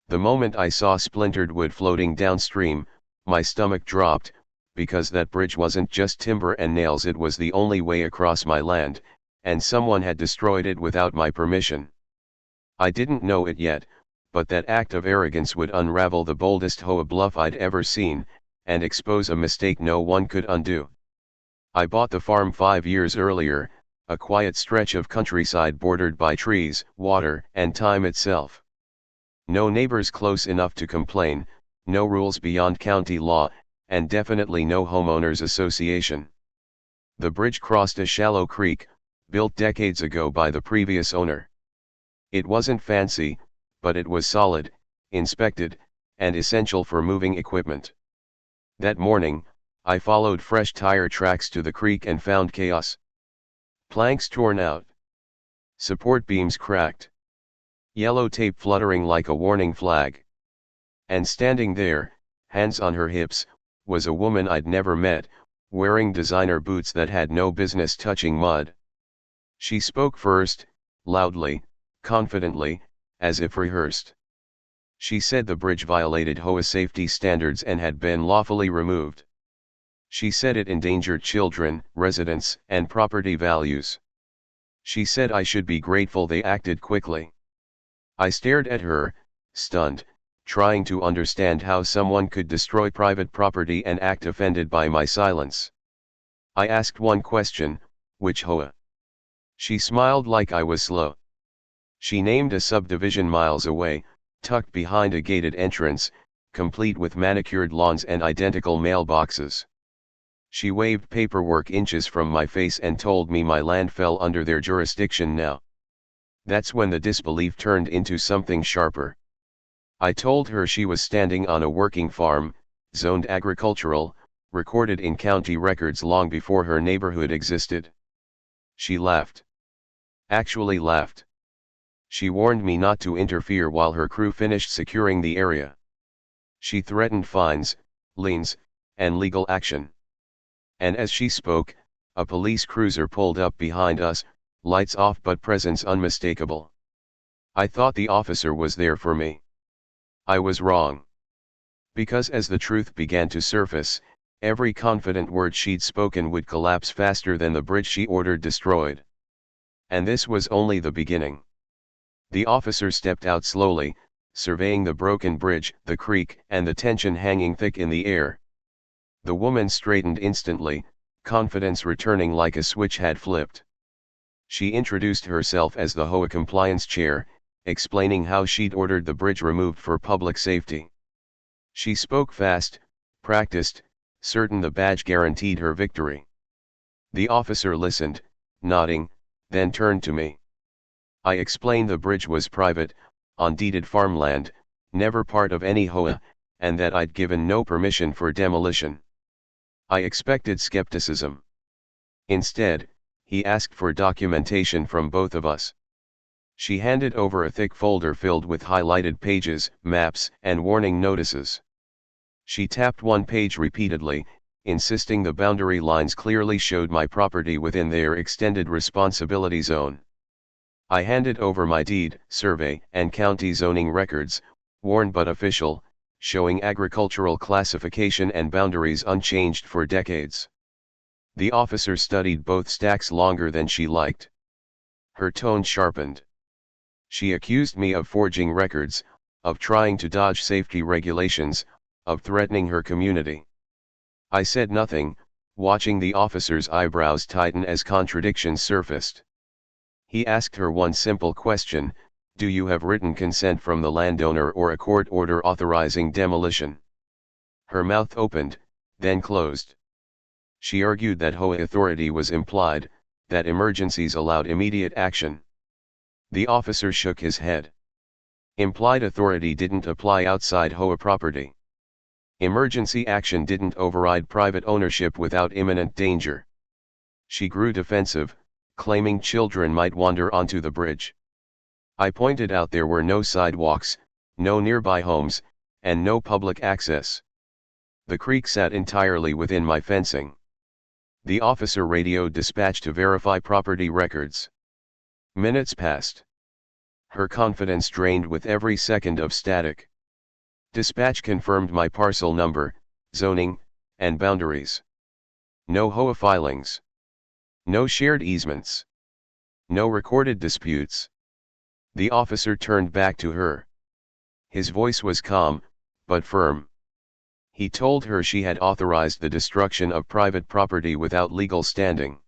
The moment I saw splintered wood floating downstream, my stomach dropped, because that bridge wasn't just timber and nails, it was the only way across my land, and someone had destroyed it without my permission. I didn't know it yet, but that act of arrogance would unravel the boldest HOA bluff I'd ever seen, and expose a mistake no one could undo. I bought the farm 5 years earlier, a quiet stretch of countryside bordered by trees, water, and time itself. No neighbors close enough to complain, no rules beyond county law, and definitely no homeowners association. The bridge crossed a shallow creek, built decades ago by the previous owner. It wasn't fancy, but it was solid, inspected, and essential for moving equipment. That morning, I followed fresh tire tracks to the creek and found chaos. Planks torn out. Support beams cracked. Yellow tape fluttering like a warning flag. And standing there, hands on her hips, was a woman I'd never met, wearing designer boots that had no business touching mud. She spoke first, loudly, confidently, as if rehearsed. She said the bridge violated HOA safety standards and had been lawfully removed. She said it endangered children, residents, and property values. She said I should be grateful they acted quickly. I stared at her, stunned, trying to understand how someone could destroy private property and act offended by my silence. I asked one question, which HOA? She smiled like I was slow. She named a subdivision miles away, tucked behind a gated entrance, complete with manicured lawns and identical mailboxes. She waved paperwork inches from my face and told me my land fell under their jurisdiction now. That's when the disbelief turned into something sharper. I told her she was standing on a working farm, zoned agricultural, recorded in county records long before her neighborhood existed. She laughed. Actually laughed. She warned me not to interfere while her crew finished securing the area. She threatened fines, liens, and legal action. And as she spoke, a police cruiser pulled up behind us, lights off but presence unmistakable. I thought the officer was there for me. I was wrong. Because as the truth began to surface, every confident word she'd spoken would collapse faster than the bridge she ordered destroyed. And this was only the beginning. The officer stepped out slowly, surveying the broken bridge, the creek, and the tension hanging thick in the air. The woman straightened instantly, confidence returning like a switch had flipped. She introduced herself as the HOA compliance chair, explaining how she'd ordered the bridge removed for public safety. She spoke fast, practiced, certain the badge guaranteed her victory. The officer listened, nodding, then turned to me. I explained the bridge was private, on deeded farmland, never part of any HOA, and that I'd given no permission for demolition. I expected skepticism. Instead, he asked for documentation from both of us. She handed over a thick folder filled with highlighted pages, maps, and warning notices. She tapped one page repeatedly, insisting the boundary lines clearly showed my property within their extended responsibility zone. I handed over my deed, survey, and county zoning records, worn but official, showing agricultural classification and boundaries unchanged for decades. The officer studied both stacks longer than she liked. Her tone sharpened. She accused me of forging records, of trying to dodge safety regulations, of threatening her community. I said nothing, watching the officer's eyebrows tighten as contradictions surfaced. He asked her one simple question: do you have written consent from the landowner or a court order authorizing demolition? Her mouth opened, then closed. She argued that HOA authority was implied, that emergencies allowed immediate action. The officer shook his head. Implied authority didn't apply outside HOA property. Emergency action didn't override private ownership without imminent danger. She grew defensive, claiming children might wander onto the bridge. I pointed out there were no sidewalks, no nearby homes, and no public access. The creek sat entirely within my fencing. The officer radioed dispatch to verify property records. Minutes passed. Her confidence drained with every second of static. Dispatch confirmed my parcel number, zoning, and boundaries. No HOA filings. No shared easements. No recorded disputes. The officer turned back to her. His voice was calm, but firm. He told her she had authorized the destruction of private property without legal standing.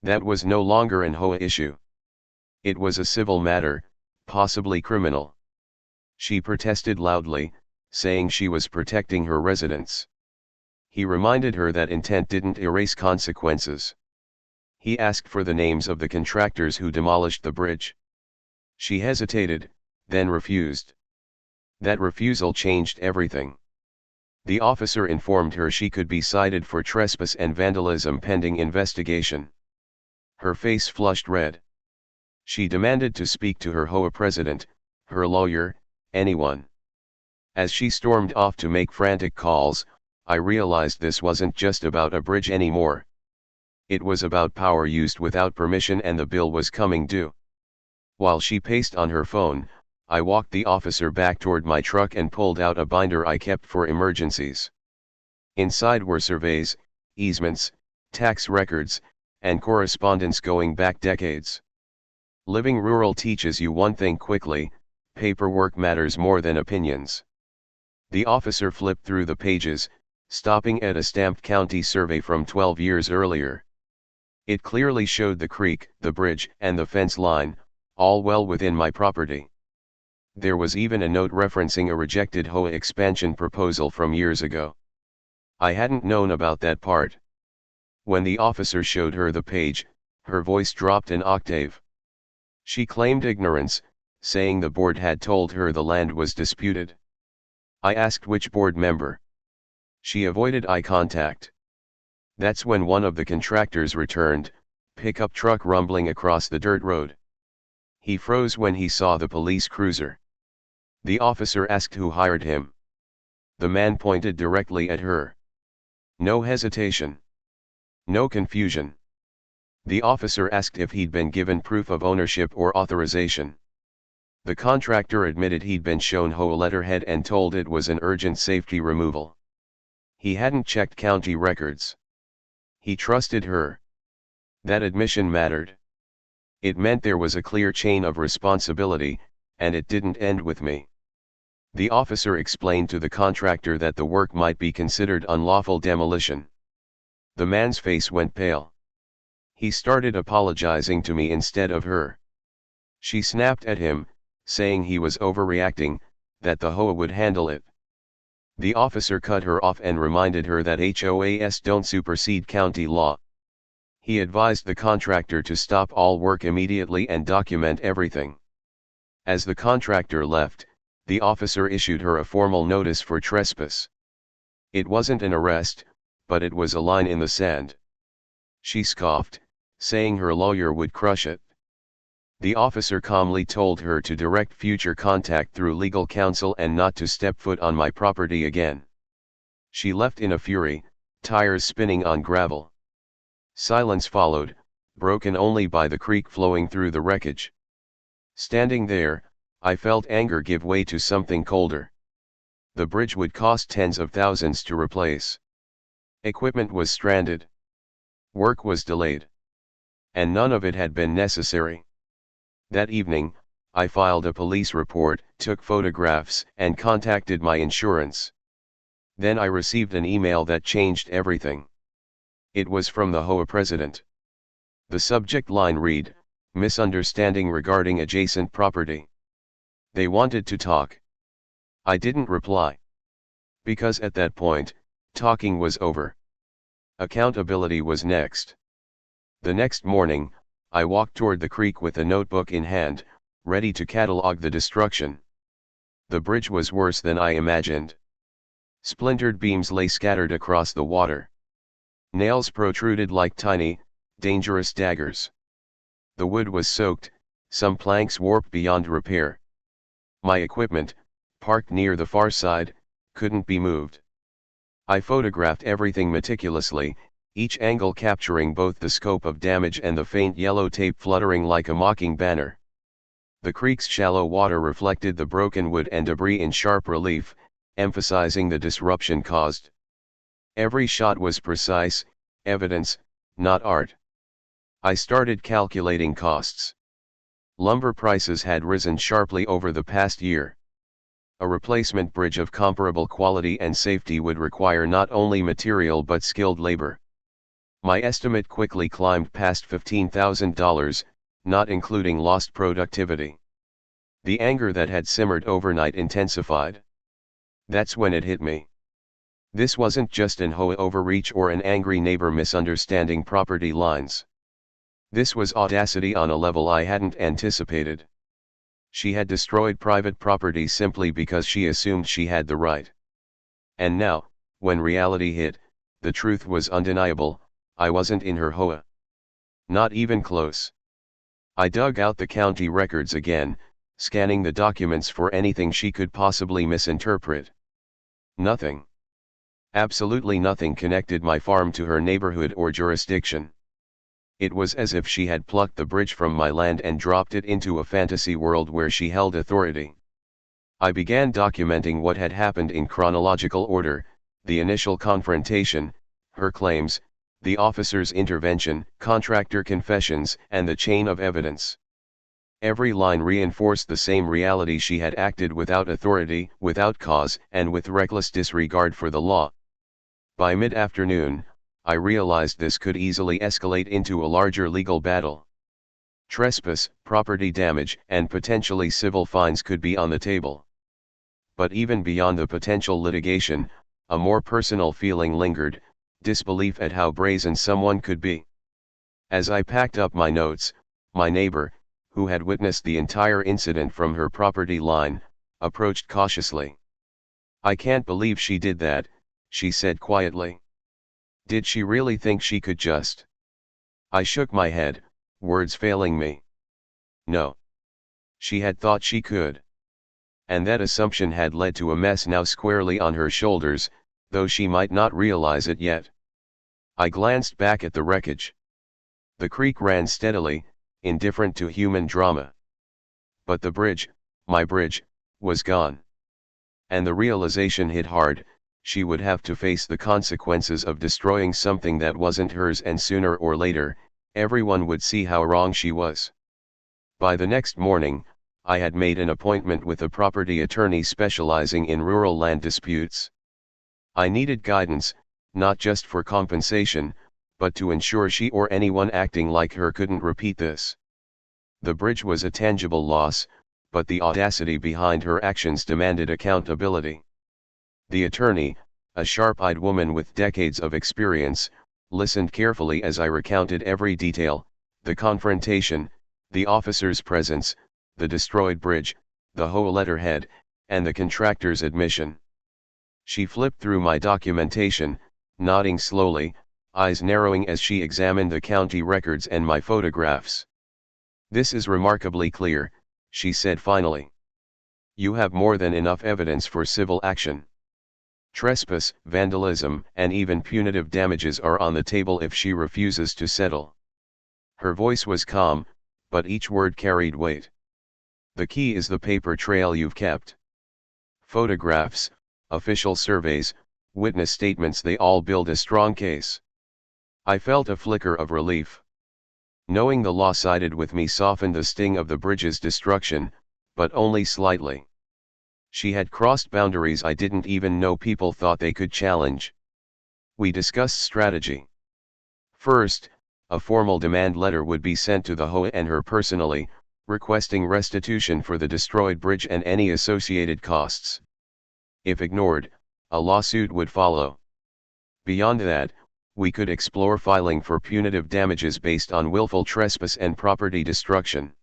That was no longer an HOA issue. It was a civil matter, possibly criminal. She protested loudly, saying she was protecting her residents. He reminded her that intent didn't erase consequences. He asked for the names of the contractors who demolished the bridge. She hesitated, then refused. That refusal changed everything. The officer informed her she could be cited for trespass and vandalism pending investigation. Her face flushed red. She demanded to speak to her HOA president, her lawyer, anyone. As she stormed off to make frantic calls, I realized this wasn't just about a bridge anymore. It was about power used without permission, and the bill was coming due. While she paced on her phone, I walked the officer back toward my truck and pulled out a binder I kept for emergencies. Inside were surveys, easements, tax records, and correspondence going back decades. Living rural teaches you one thing quickly: paperwork matters more than opinions. The officer flipped through the pages, stopping at a stamped county survey from 12 years earlier. It clearly showed the creek, the bridge, and the fence line, all well within my property. There was even a note referencing a rejected HOA expansion proposal from years ago. I hadn't known about that part. When the officer showed her the page, her voice dropped an octave. She claimed ignorance, saying the board had told her the land was disputed. I asked which board member. She avoided eye contact. That's when one of the contractors returned, pickup truck rumbling across the dirt road. He froze when he saw the police cruiser. The officer asked who hired him. The man pointed directly at her. No hesitation. No confusion. The officer asked if he'd been given proof of ownership or authorization. The contractor admitted he'd been shown HOA letterhead and told it was an urgent safety removal. He hadn't checked county records. He trusted her. That admission mattered. It meant there was a clear chain of responsibility, and it didn't end with me. The officer explained to the contractor that the work might be considered unlawful demolition. The man's face went pale. He started apologizing to me instead of her. She snapped at him, saying he was overreacting, that the HOA would handle it. The officer cut her off and reminded her that HOAs don't supersede county law. He advised the contractor to stop all work immediately and document everything. As the contractor left, the officer issued her a formal notice for trespass. It wasn't an arrest, but it was a line in the sand. She scoffed, saying her lawyer would crush it. The officer calmly told her to direct future contact through legal counsel and not to step foot on my property again. She left in a fury, tires spinning on gravel. Silence followed, broken only by the creek flowing through the wreckage. Standing there, I felt anger give way to something colder. The bridge would cost tens of thousands to replace. Equipment was stranded. Work was delayed. And none of it had been necessary. That evening, I filed a police report, took photographs, and contacted my insurance. Then I received an email that changed everything. It was from the HOA president. The subject line read, "Misunderstanding regarding adjacent property." They wanted to talk. I didn't reply. Because at that point, talking was over. Accountability was next. The next morning, I walked toward the creek with a notebook in hand, ready to catalog the destruction. The bridge was worse than I imagined. Splintered beams lay scattered across the water. Nails protruded like tiny, dangerous daggers. The wood was soaked, some planks warped beyond repair. My equipment, parked near the far side, couldn't be moved. I photographed everything meticulously, each angle capturing both the scope of damage and the faint yellow tape fluttering like a mocking banner. The creek's shallow water reflected the broken wood and debris in sharp relief, emphasizing the disruption caused. Every shot was precise, evidence, not art. I started calculating costs. Lumber prices had risen sharply over the past year. A replacement bridge of comparable quality and safety would require not only material but skilled labor. My estimate quickly climbed past $15,000, not including lost productivity. The anger that had simmered overnight intensified. That's when it hit me. This wasn't just an HOA overreach or an angry neighbor misunderstanding property lines. This was audacity on a level I hadn't anticipated. She had destroyed private property simply because she assumed she had the right. And now, when reality hit, the truth was undeniable: I wasn't in her HOA. Not even close. I dug out the county records again, scanning the documents for anything she could possibly misinterpret. Nothing. Absolutely nothing connected my farm to her neighborhood or jurisdiction. It was as if she had plucked the bridge from my land and dropped it into a fantasy world where she held authority. I began documenting what had happened in chronological order: the initial confrontation, her claims, the officer's intervention, contractor confessions, and the chain of evidence. Every line reinforced the same reality: she had acted without authority, without cause, and with reckless disregard for the law. By mid-afternoon, I realized this could easily escalate into a larger legal battle. Trespass, property damage, and potentially civil fines could be on the table. But even beyond the potential litigation, a more personal feeling lingered: disbelief at how brazen someone could be. As I packed up my notes, my neighbor, who had witnessed the entire incident from her property line, approached cautiously. "I can't believe she did that," she said quietly. "Did she really think she could just?" I shook my head, words failing me. No. She had thought she could. And that assumption had led to a mess now squarely on her shoulders, though she might not realize it yet. I glanced back at the wreckage. The creek ran steadily, indifferent to human drama. But the bridge, my bridge, was gone. And the realization hit hard: she would have to face the consequences of destroying something that wasn't hers, and sooner or later, everyone would see how wrong she was. By the next morning, I had made an appointment with a property attorney specializing in rural land disputes. I needed guidance, not just for compensation, but to ensure she or anyone acting like her couldn't repeat this. The bridge was a tangible loss, but the audacity behind her actions demanded accountability. The attorney, a sharp-eyed woman with decades of experience, listened carefully as I recounted every detail: the confrontation, the officer's presence, the destroyed bridge, the HOA letterhead, and the contractor's admission. She flipped through my documentation, nodding slowly, eyes narrowing as she examined the county records and my photographs. "This is remarkably clear," she said finally. "You have more than enough evidence for civil action. Trespass, vandalism, and even punitive damages are on the table if she refuses to settle." Her voice was calm, but each word carried weight. "The key is the paper trail you've kept. Photographs, official surveys, witness statements, they all build a strong case." I felt a flicker of relief. Knowing the law sided with me softened the sting of the bridge's destruction, but only slightly. She had crossed boundaries I didn't even know people thought they could challenge. We discussed strategy. First, a formal demand letter would be sent to the HOA and her personally, requesting restitution for the destroyed bridge and any associated costs. If ignored, a lawsuit would follow. Beyond that, we could explore filing for punitive damages based on willful trespass and property destruction.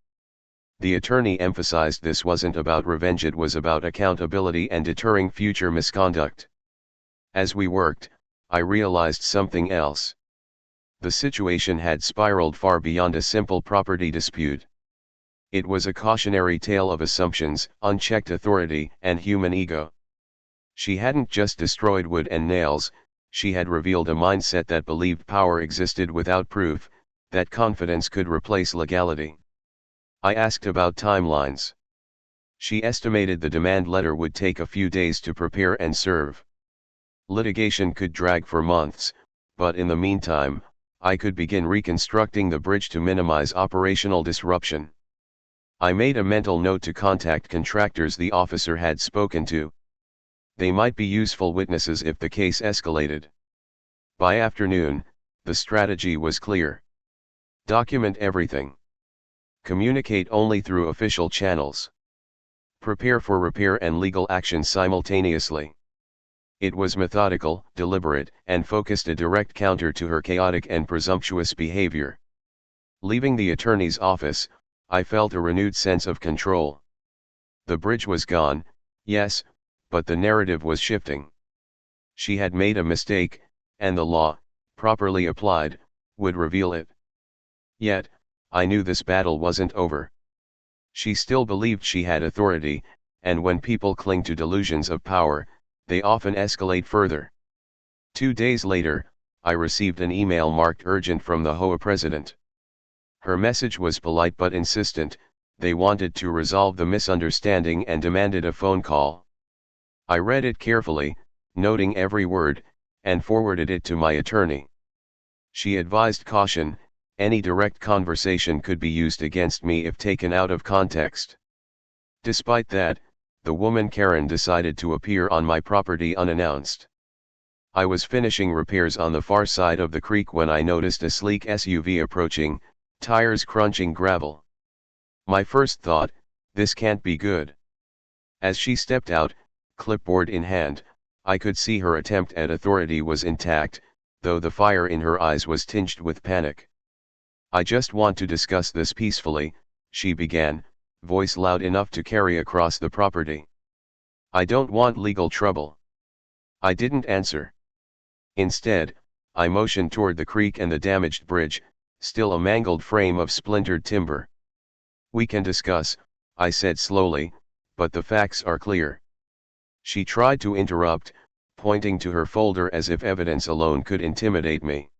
The attorney emphasized this wasn't about revenge, it was about accountability and deterring future misconduct. As we worked, I realized something else. The situation had spiraled far beyond a simple property dispute. It was a cautionary tale of assumptions, unchecked authority, and human ego. She hadn't just destroyed wood and nails, she had revealed a mindset that believed power existed without proof, that confidence could replace legality. I asked about timelines. She estimated the demand letter would take a few days to prepare and serve. Litigation could drag for months, but in the meantime, I could begin reconstructing the bridge to minimize operational disruption. I made a mental note to contact contractors the officer had spoken to. They might be useful witnesses if the case escalated. By afternoon, the strategy was clear. Document everything. Communicate only through official channels. Prepare for repair and legal action simultaneously. It was methodical, deliberate, and focused, a direct counter to her chaotic and presumptuous behavior. Leaving the attorney's office, I felt a renewed sense of control. The bridge was gone, yes, but the narrative was shifting. She had made a mistake, and the law, properly applied, would reveal it. Yet, I knew this battle wasn't over. She still believed she had authority, and when people cling to delusions of power, they often escalate further. 2 days later, I received an email marked urgent from the HOA president. Her message was polite but insistent. They wanted to resolve the misunderstanding and demanded a phone call. I read it carefully, noting every word, and forwarded it to my attorney. She advised caution: any direct conversation could be used against me if taken out of context. Despite that, the woman Karen decided to appear on my property unannounced. I was finishing repairs on the far side of the creek when I noticed a sleek SUV approaching, tires crunching gravel. My first thought: this can't be good. As she stepped out, clipboard in hand, I could see her attempt at authority was intact, though the fire in her eyes was tinged with panic. I just want to discuss this peacefully, she began, voice loud enough to carry across the property. I don't want legal trouble. I didn't answer. Instead, I motioned toward the creek and the damaged bridge, still a mangled frame of splintered timber. We can discuss, I said slowly, but the facts are clear. She tried to interrupt, pointing to her folder as if evidence alone could intimidate me.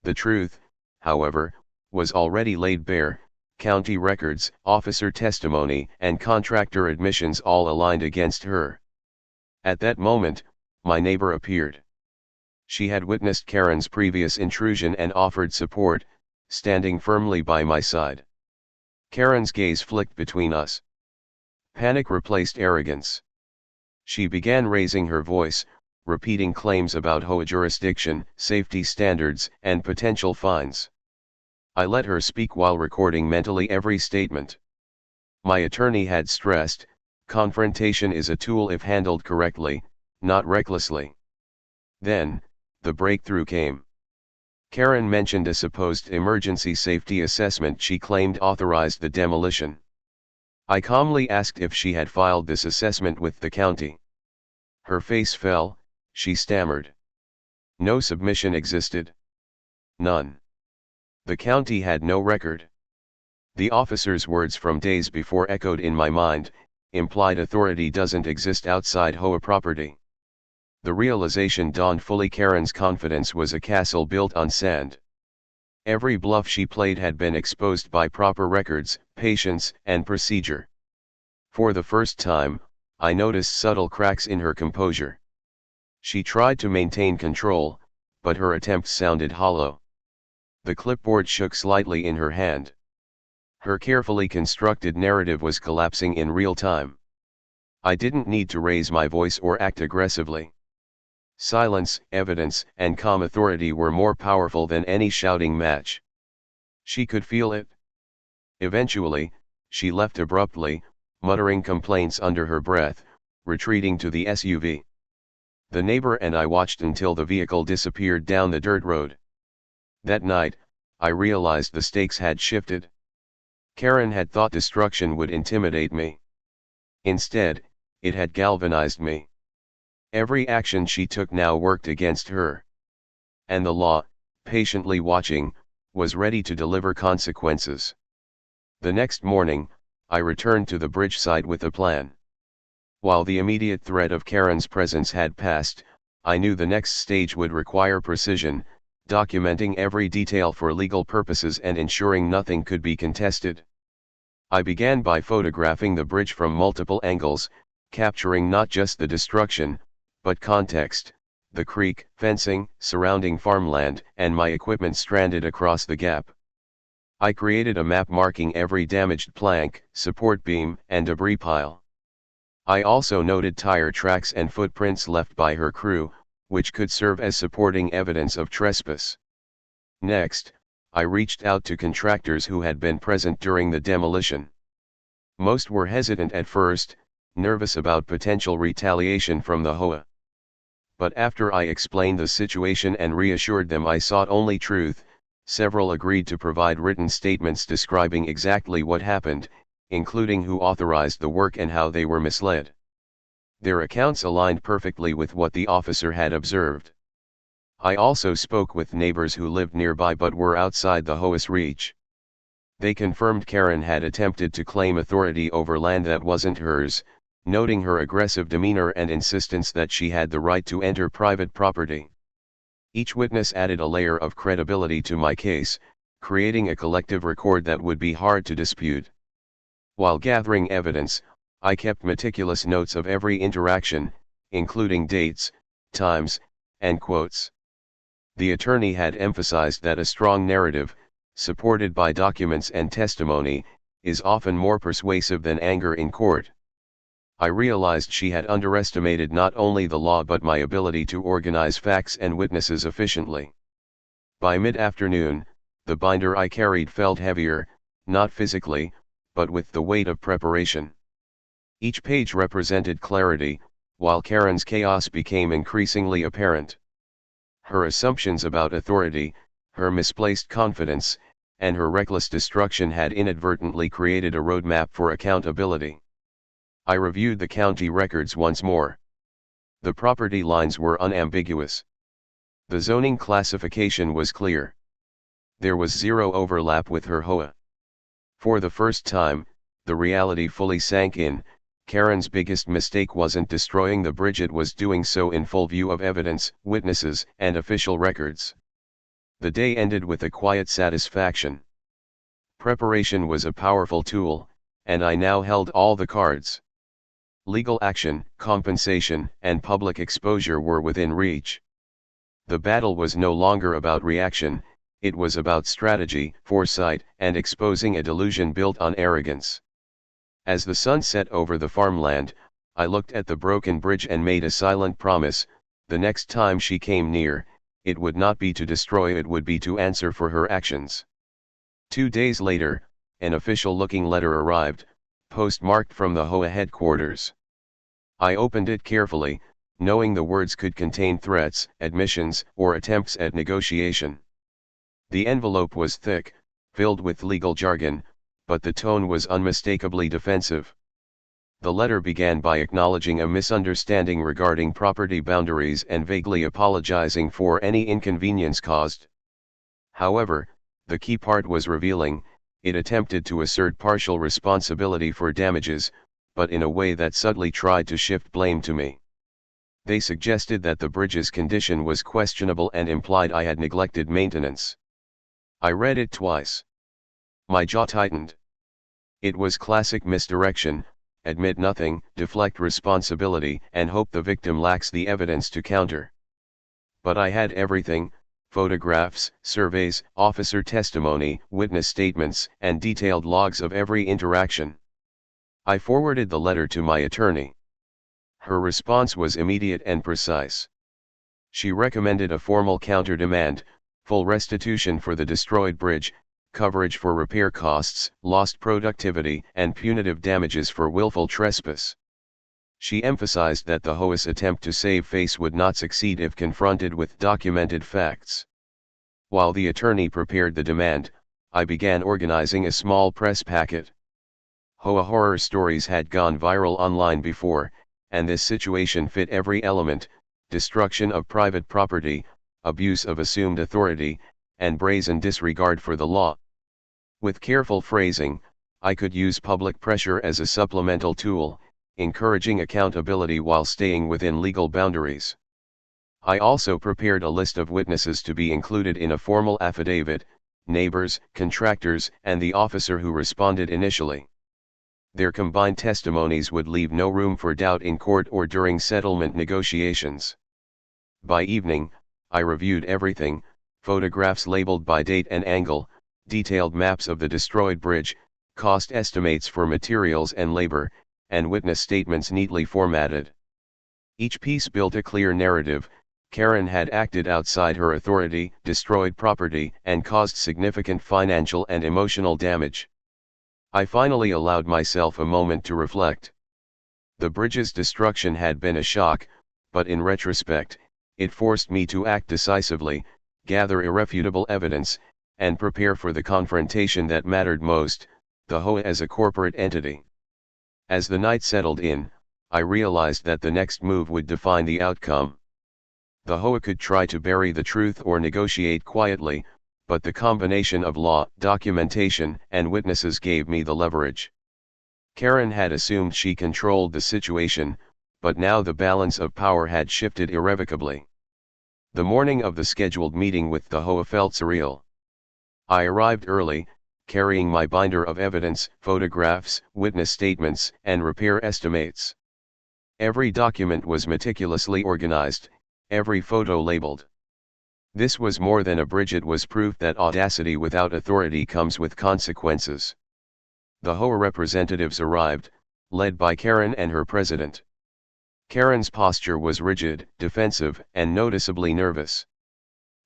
The truth, however, was already laid bare: county records, officer testimony, and contractor admissions all aligned against her. At that moment, my neighbor appeared. She had witnessed Karen's previous intrusion and offered support, standing firmly by my side. Karen's gaze flicked between us. Panic replaced arrogance. She began raising her voice, repeating claims about HOA jurisdiction, safety standards, and potential fines. I let her speak while recording mentally every statement. My attorney had stressed, confrontation is a tool if handled correctly, not recklessly. Then, the breakthrough came. Karen mentioned a supposed emergency safety assessment she claimed authorized the demolition. I calmly asked if she had filed this assessment with the county. Her face fell. She stammered. No submission existed. None. The county had no record. The officer's words from days before echoed in my mind: implied authority doesn't exist outside HOA property. The realization dawned fully: Karen's confidence was a castle built on sand. Every bluff she played had been exposed by proper records, patience, and procedure. For the first time, I noticed subtle cracks in her composure. She tried to maintain control, but her attempts sounded hollow. The clipboard shook slightly in her hand. Her carefully constructed narrative was collapsing in real time. I didn't need to raise my voice or act aggressively. Silence, evidence, and calm authority were more powerful than any shouting match. She could feel it. Eventually, she left abruptly, muttering complaints under her breath, retreating to the SUV. The neighbor and I watched until the vehicle disappeared down the dirt road. That night, I realized the stakes had shifted. Karen had thought destruction would intimidate me. Instead, it had galvanized me. Every action she took now worked against her. And the law, patiently watching, was ready to deliver consequences. The next morning, I returned to the bridge site with a plan. While the immediate threat of Karen's presence had passed, I knew the next stage would require precision, documenting every detail for legal purposes and ensuring nothing could be contested. I began by photographing the bridge from multiple angles, capturing not just the destruction, but context, the creek, fencing, surrounding farmland, and my equipment stranded across the gap. I created a map marking every damaged plank, support beam, and debris pile. I also noted tire tracks and footprints left by her crew, which could serve as supporting evidence of trespass. Next, I reached out to contractors who had been present during the demolition. Most were hesitant at first, nervous about potential retaliation from the HOA. But after I explained the situation and reassured them I sought only truth, several agreed to provide written statements describing exactly what happened, including who authorized the work and how they were misled. Their accounts aligned perfectly with what the officer had observed. I also spoke with neighbors who lived nearby but were outside the HOA's reach. They confirmed Karen had attempted to claim authority over land that wasn't hers, noting her aggressive demeanor and insistence that she had the right to enter private property. Each witness added a layer of credibility to my case, creating a collective record that would be hard to dispute. While gathering evidence, I kept meticulous notes of every interaction, including dates, times, and quotes. The attorney had emphasized that a strong narrative, supported by documents and testimony, is often more persuasive than anger in court. I realized she had underestimated not only the law but my ability to organize facts and witnesses efficiently. By mid-afternoon, the binder I carried felt heavier, not physically, but with the weight of preparation. Each page represented clarity, while Karen's chaos became increasingly apparent. Her assumptions about authority, her misplaced confidence, and her reckless destruction had inadvertently created a roadmap for accountability. I reviewed the county records once more. The property lines were unambiguous. The zoning classification was clear. There was zero overlap with her HOA. For the first time, the reality fully sank in. Karen's biggest mistake wasn't destroying the bridge, it was doing so in full view of evidence, witnesses, and official records. The day ended with a quiet satisfaction. Preparation was a powerful tool, and I now held all the cards. Legal action, compensation, and public exposure were within reach. The battle was no longer about reaction, it was about strategy, foresight, and exposing a delusion built on arrogance. As the sun set over the farmland, I looked at the broken bridge and made a silent promise: the next time she came near, it would not be to destroy, it would be to answer for her actions. 2 days later, an official-looking letter arrived, postmarked from the HOA headquarters. I opened it carefully, knowing the words could contain threats, admissions, or attempts at negotiation. The envelope was thick, filled with legal jargon, but the tone was unmistakably defensive. The letter began by acknowledging a misunderstanding regarding property boundaries and vaguely apologizing for any inconvenience caused. However, the key part was revealing: it attempted to assert partial responsibility for damages, but in a way that subtly tried to shift blame to me. They suggested that the bridge's condition was questionable and implied I had neglected maintenance. I read it twice. My jaw tightened. It was classic misdirection: admit nothing, deflect responsibility, and hope the victim lacks the evidence to counter. But I had everything: photographs, surveys, officer testimony, witness statements, and detailed logs of every interaction. I forwarded the letter to my attorney. Her response was immediate and precise. She recommended a formal counter-demand: full restitution for the destroyed bridge, coverage for repair costs, lost productivity, and punitive damages for willful trespass. She emphasized that the HOA's attempt to save face would not succeed if confronted with documented facts. While the attorney prepared the demand, I began organizing a small press packet. HOA horror stories had gone viral online before, and this situation fit every element: destruction of private property, abuse of assumed authority, and brazen disregard for the law. With careful phrasing, I could use public pressure as a supplemental tool, encouraging accountability while staying within legal boundaries. I also prepared a list of witnesses to be included in a formal affidavit: neighbors, contractors, and the officer who responded initially. Their combined testimonies would leave no room for doubt in court or during settlement negotiations. By evening, I reviewed everything: photographs labeled by date and angle, detailed maps of the destroyed bridge, cost estimates for materials and labor, and witness statements neatly formatted. Each piece built a clear narrative: Karen had acted outside her authority, destroyed property, and caused significant financial and emotional damage. I finally allowed myself a moment to reflect. The bridge's destruction had been a shock, but in retrospect, it forced me to act decisively, gather irrefutable evidence, and prepare for the confrontation that mattered most: the HOA as a corporate entity. As the night settled in, I realized that the next move would define the outcome. The HOA could try to bury the truth or negotiate quietly, but the combination of law, documentation, and witnesses gave me the leverage. Karen had assumed she controlled the situation, but now the balance of power had shifted irrevocably. The morning of the scheduled meeting with the HOA felt surreal. I arrived early, carrying my binder of evidence, photographs, witness statements, and repair estimates. Every document was meticulously organized, every photo labeled. This was more than a bridge, it was proof that audacity without authority comes with consequences. The HOA representatives arrived, led by Karen and her president. Karen's posture was rigid, defensive, and noticeably nervous.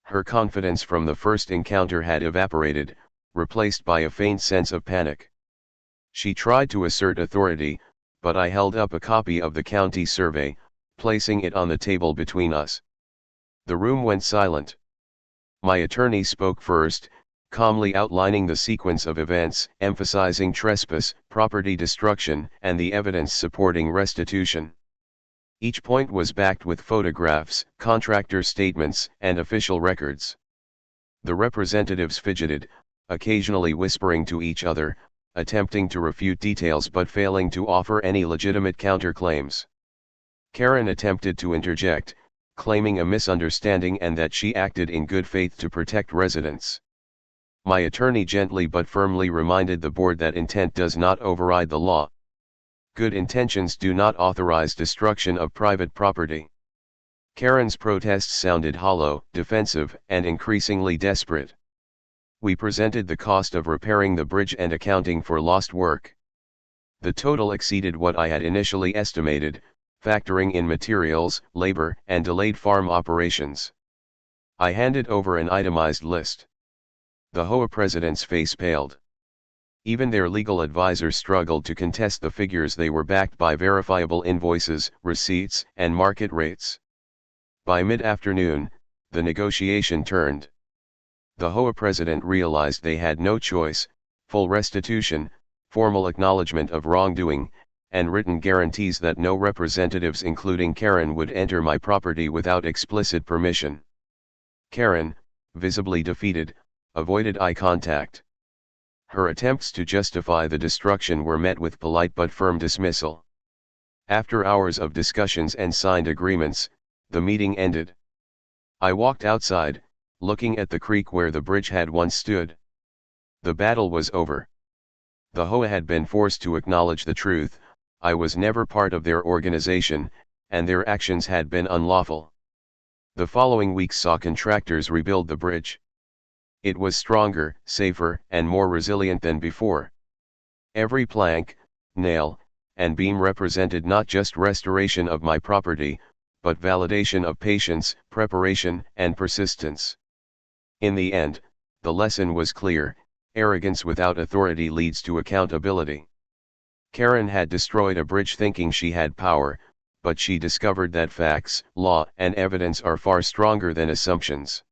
Her confidence from the first encounter had evaporated, replaced by a faint sense of panic. She tried to assert authority, but I held up a copy of the county survey, placing it on the table between us. The room went silent. My attorney spoke first, calmly outlining the sequence of events, emphasizing trespass, property destruction, and the evidence supporting restitution. Each point was backed with photographs, contractor statements, and official records. The representatives fidgeted, occasionally whispering to each other, attempting to refute details but failing to offer any legitimate counterclaims. Karen attempted to interject, claiming a misunderstanding and that she acted in good faith to protect residents. My attorney gently but firmly reminded the board that intent does not override the law. Good intentions do not authorize destruction of private property. Karen's protests sounded hollow, defensive, and increasingly desperate. We presented the cost of repairing the bridge and accounting for lost work. The total exceeded what I had initially estimated, factoring in materials, labor, and delayed farm operations. I handed over an itemized list. The HOA president's face paled. Even their legal advisors struggled to contest the figures. They were backed by verifiable invoices, receipts, and market rates. By mid-afternoon, the negotiation turned. The HOA president realized they had no choice: full restitution, formal acknowledgement of wrongdoing, and written guarantees that no representatives including Karen would enter my property without explicit permission. Karen, visibly defeated, avoided eye contact. Her attempts to justify the destruction were met with polite but firm dismissal. After hours of discussions and signed agreements, the meeting ended. I walked outside, looking at the creek where the bridge had once stood. The battle was over. The HOA had been forced to acknowledge the truth: I was never part of their organization, and their actions had been unlawful. The following weeks saw contractors rebuild the bridge. It was stronger, safer, and more resilient than before. Every plank, nail, and beam represented not just restoration of my property, but validation of patience, preparation, and persistence. In the end, the lesson was clear: arrogance without authority leads to accountability. Karen had destroyed a bridge thinking she had power, but she discovered that facts, law, and evidence are far stronger than assumptions.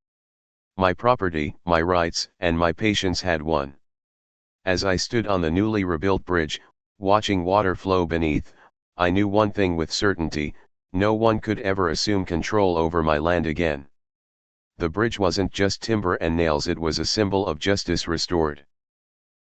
My property, my rights, and my patience had won. As I stood on the newly rebuilt bridge, watching water flow beneath, I knew one thing with certainty: no one could ever assume control over my land again. The bridge wasn't just timber and nails, it was a symbol of justice restored.